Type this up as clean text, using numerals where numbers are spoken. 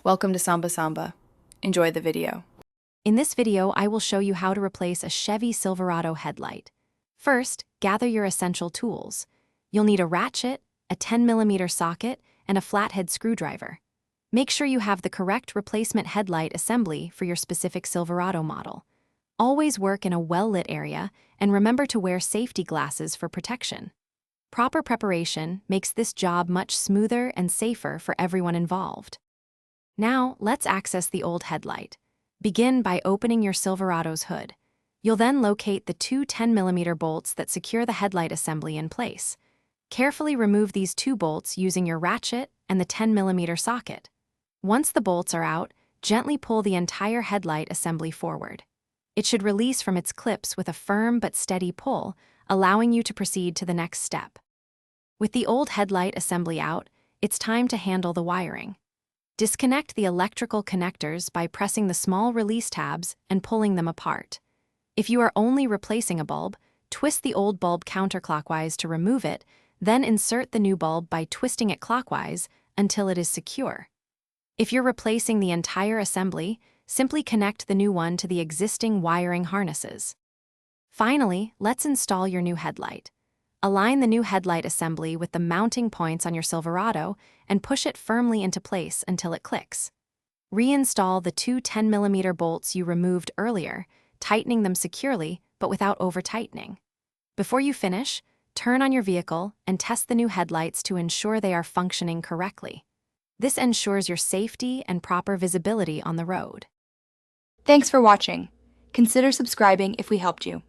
Welcome to Samba Samba. Enjoy the video. In this video, I will show you how to replace a Chevy Silverado headlight. First, gather your essential tools. You'll need a ratchet, a 10mm socket, and a flathead screwdriver. Make sure you have the correct replacement headlight assembly for your specific Silverado model. Always work in a well-lit area, and remember to wear safety glasses for protection. Proper preparation makes this job much smoother and safer for everyone involved. Now, let's access the old headlight. Begin by opening your Silverado's hood. You'll then locate the two 10mm bolts that secure the headlight assembly in place. Carefully remove these two bolts using your ratchet and the 10mm socket. Once the bolts are out, gently pull the entire headlight assembly forward. It should release from its clips with a firm but steady pull, allowing you to proceed to the next step. With the old headlight assembly out, it's time to handle the wiring. Disconnect the electrical connectors by pressing the small release tabs and pulling them apart. If you are only replacing a bulb, twist the old bulb counterclockwise to remove it, then insert the new bulb by twisting it clockwise until it is secure. If you're replacing the entire assembly, simply connect the new one to the existing wiring harnesses. Finally, let's install your new headlight. Align the new headlight assembly with the mounting points on your Silverado and push it firmly into place until it clicks. Reinstall the two 10mm bolts you removed earlier, tightening them securely but without over-tightening. Before you finish, turn on your vehicle and test the new headlights to ensure they are functioning correctly. This ensures your safety and proper visibility on the road. Thanks for watching. Consider subscribing if we helped you.